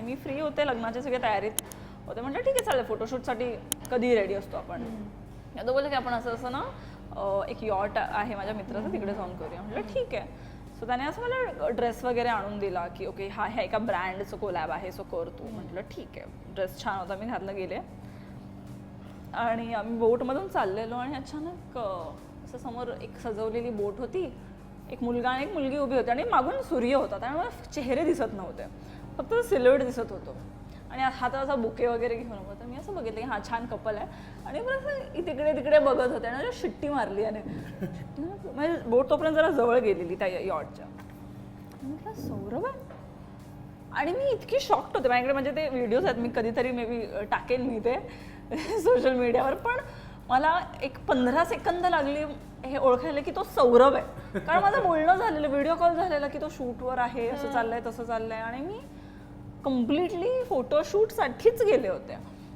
मी free होते, लग्नाच्या सगळ्या तयारीत होते. म्हटलं ठीक आहे चालेल, फोटोशूटसाठी कधी रेडी असतो आपण. तो बोलला की आपण असं असं ना एक यॉट आहे माझ्या मित्राचं, तिकडे जाऊन करूया. म्हटलं ठीक आहे. सो त्याने असं मला ड्रेस वगैरे आणून दिला की ओके हा ह्या एका ब्रँडचं कोलॅब आहे, सो कर तू. म्हटलं ठीक आहे. ड्रेस छान होता, मी घातलं गेले आणि आम्ही बोटमधून चाललेलो आणि अचानक असं समोर एक सजवलेली बोट होती, एक मुलगा आणि एक मुलगी उभी होती आणि मागून सूर्य होता, त्यामुळे मला चेहरे दिसत नव्हते, फक्त सिल्हूएट दिसत होतो. आणि हातात असा बुके वगैरे घेऊन होता. मी असं बघितलं की हा छान कपल आहे आणि बरं असं तिकडे तिकडे बघत होते आणि शिट्टी मारली आणि म्हणजे बोट तोपर्यंत जरा जवळ गेलेली त्या यॉटच्या. म्हटलं सौरभ आहे. आणि मी इतकी शॉक्ड होते. माझ्याकडे म्हणजे ते व्हिडिओज आहेत, मी कधीतरी मे बी टाकेन मी ते सोशल मीडियावर. पण मला एक 15 सेकंद लागली हे ओळखायला की तो सौरभ आहे, कारण माझं बोलणं झालेलं, व्हिडिओ कॉल झालेला की तो शूटवर आहे, असं चाललंय तसं चाललंय. आणि मी कम्प्लिटली फोटोशूटसाठीच गेले होते.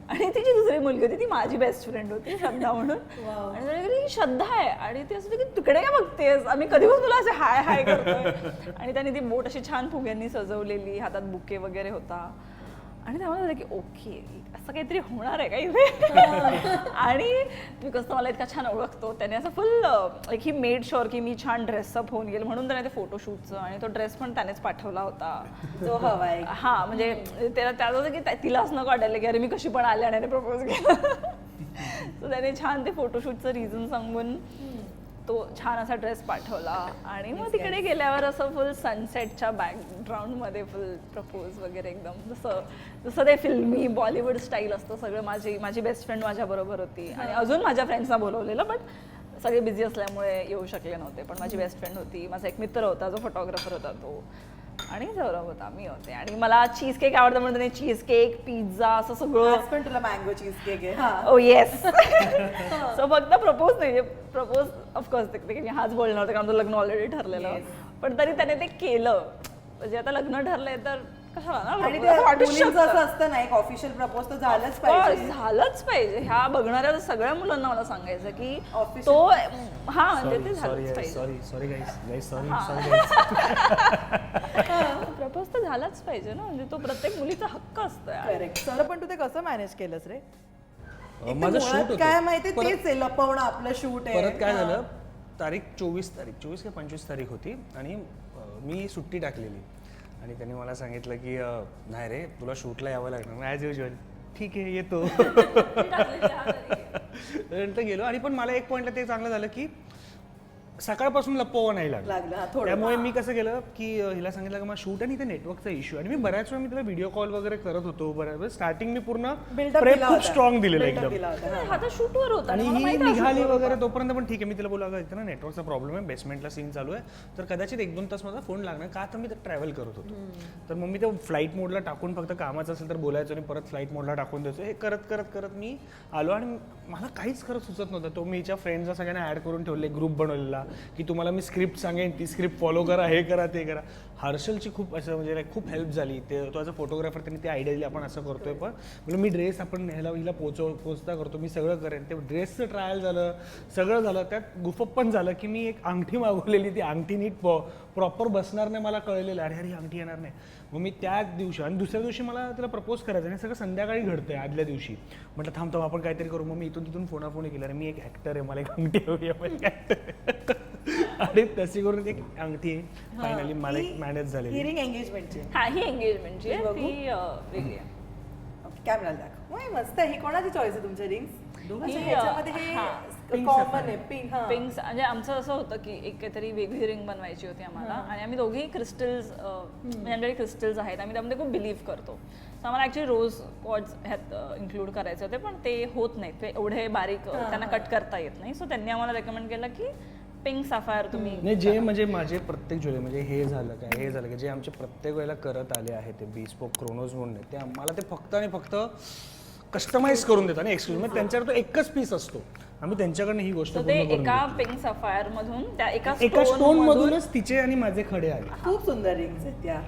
आणि ती जी दुसरी मुलगी होती ती माझी बेस्ट फ्रेंड होती, श्रद्धा म्हणून. आणि श्रद्धा आहे आणि ती असं की तिकडे काय बघतेस, आम्ही कधीपासून तुला असे हाय हाय करतोय. आणि त्याने ती बोट अशी छान फुग्यांनी सजवलेली, हातात बुके वगैरे होता. आणि त्यामुळे झालं की ओके असं काहीतरी होणार आहे का इथे. आणि बिकॉज तो मला इतका छान ओळखतो, त्याने असं फुल लाईक ही मेड शुअर की मी छान ड्रेसअप होऊन गेले, म्हणून त्याने ते फोटोशूटचं आणि तो ड्रेस पण त्यानेच पाठवला होता जो हवाय. हां म्हणजे त्याला त्याचं होतं की तिलाच नको वाटायला की अरे मी कशी पण आले आणि प्रपोज केलं. सो त्याने छान ते फोटोशूटचं रिझन सांगून तो छान असा ड्रेस पाठवला. आणि मग तिकडे गेल्यावर असं फुल सनसेटच्या बॅकग्राऊंडमध्ये फुल प्रपोज वगैरे एकदम जसं ते फिल्मी बॉलिवूड स्टाईल असतं सगळं. माझी बेस्ट फ्रेंड माझ्याबरोबर होती आणि अजून माझ्या फ्रेंड्सना बोलवलेलं, बट सगळे बिझी असल्यामुळे येऊ शकले नव्हते. पण माझी बेस्ट फ्रेंड होती, माझा एक मित्र होता जो फोटोग्राफर होता तो, आणि सौरभ होता, मी होते. आणि मला चीज केक आवडतं म्हणून त्याने चीज केक, पिझ्झा असं सगळं. पण तुला मँगो चीज केक आहे. ओ येस. सो फक्त प्रपोज नाही, प्रपोज ऑफकोर्स ते हाच बोलणार होता कारण तो लग्न ऑलरेडी ठरलेलं, पण तरी त्याने ते केलं. म्हणजे आता लग्न ठरलंय तर कशाला ना. आणि असं असतं ना एक ऑफिशियल प्रपोज तर झालंच पाहिजे. झालंच पाहिजे. ह्या बघणाऱ्या सगळ्या मुलांना मला सांगायचं की तो हा म्हणजे ते झालंच पाहिजे. प्रपोज तर झालाच पाहिजे ना, म्हणजे तो प्रत्येक मुलीचा हक्क असतो. करेक्ट. सर पण तू ते कसं मॅनेज केलंस रे? माझं शूट काय माहिती तेच आहे, लपवणं आपलं शूट आहे. परत काय झालं, तारीख 24 का 25 तारीख होती आणि मी सुट्टी टाकलेली आणि त्यांनी मला सांगितलं की नाही रे तुला शूटला यावं लागणार. ॲज युजल ठीक आहे येतो. नंतर गेलो. आणि पण मला एक पॉईंटला ते चांगलं झालं की सकाळपासून लपवावं नाही लागलं. त्यामुळे मी कसं केलं की हिला सांगितलं की मला शूट आणि इथे नेटवर्कचा इश्यू. आणि मी बऱ्याच वेळा मी तिला व्हिडिओ कॉल वगैरे करत होतो. बरोबर स्टार्टिंग मी पूर्ण प्रेप खूप स्ट्रॉंग दिलेलं एकदम. शूटवर होता आणि ही निघाली वगैरे तोपर्यंत पण ठीक आहे. मी तिला बोललो इथे ना नेटवर्कचा प्रॉब्लेम आहे, बेसमेंटला सीन चालू आहे, तर कदाचित 1-2 तास माझा फोन लागणार का तर मी ट्रॅव्हल करत होतो. तर मग मी ते फ्लाईट मोडला टाकून फक्त कामाचं असेल तर बोलायचं आणि परत फ्लाईट मोडला टाकून द्यायचो. हे करत करत करत मी आलो आणि मला काहीच खरं सुचत नव्हतं. तो मी हिच्या फ्रेंड्सला सगळ्यांना ॲड करून ठेवले, ग्रुप बनवलेला की तुम्हाला मी स्क्रिप्ट सांगेन, ती स्क्रिप्ट फॉलो करा, हे करा ते करा. हर्षलची खूप असं म्हणजे खूप हेल्प झाली. ते तो ॲज अ फोटोग्राफर त्यांनी ती आयडिया दिली आपण असं करतोय. पण म्हणजे मी ड्रेस आपण हिला पोचता करतो, मी सगळं करेन. ते ड्रेसचं ट्रायल झालं, सगळं झालं. त्यात गुफप पण झालं की मी एक अंगठी मागवलेली, ती अंगठी नीट प्रॉपर बसणार नाही मला कळलेलं. अरे ही अंगठी येणार नाही. मग मी त्याच दिवशी आणि दुसऱ्या दिवशी मला तिला प्रपोज करायचं आणि सगळं संध्याकाळी घडतंय. आदल्या दिवशी म्हटलं थांबतो आपण काहीतरी करू. मग मी इथून तिथून फोनाफोनी केलं, अरे मी एक ॲक्टर आहे, मला एक अंगठी हवी आहे. आणि तशी करून एक अंगठी फायनली मला एक मॅनेज झाली. हिअरिंग एंगेजमेंटची. हा ही एंगेजमेंटची आहे, ती वेगळी आहे. कॅमेरा दाखव. मस्त आहे. ही कोणाची चॉईस आहे तुमच्या रिंग्स? ह्याच्यामध्ये हे कॉमन आहे पिंक. पिंक्स म्हणजे आमचं असं होतं की एक काहीतरी वेगळी रिंग बनवायची होती आम्हाला. आणि आम्ही दोघेही क्रिस्टल्स म्हणजे आमच्याकडे क्रिस्टल्स आहेत, आम्ही त्यामध्ये खूप बिलीव्ह करतो. तर आम्हाला ॲक्च्युली रोज कॉर्ड्स ह्यात इन्क्लूड करायचे होते, पण ते होत नाहीत, ते एवढे बारीक त्यांना कट करता येत नाही. सो त्यांनी आम्हाला रेकमेंड केलं की पिंक साफायर तुम्ही. नाही जे म्हणजे माझे प्रत्येक ज्वेलरी म्हणजे हे झालं काय, हे झालं की जे आमचे प्रत्येक वेळेला करत आले आहे ते बिस्पोक क्रोनोज म्हणून ते आम्हाला ते फक्त आणि फक्त कस्टमाइज करून देतात आणि एक्सक्लूसिव्ह. म्हणजे त्यांच्यावर तो एकच पीस असतो, आम्ही त्यांच्याकडनं ही गोष्ट ते एका पिंक सफायर मधून त्या एका स्टोन मधूनच तिचे आणि माझे खडे आले. खूप सुंदर रिंग्स आहेत त्या.